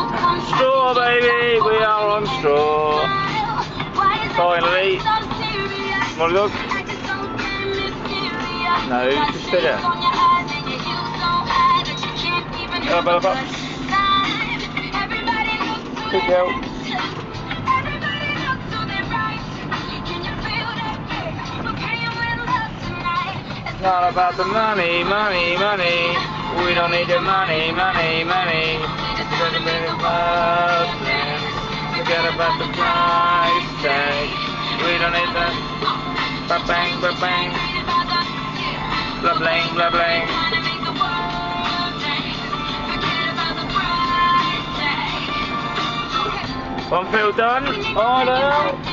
Straw, baby, we are on straw. Finally. Want to look? No, just sit there. Up, up, up. Good girl. It's not about the money, money, money. We don't need the money, money, money. It's a little bit of love, and forget about the price tag. We don't need the ba-bang, ba-bang, blah-blang, blah-blang. One field done. Oh no.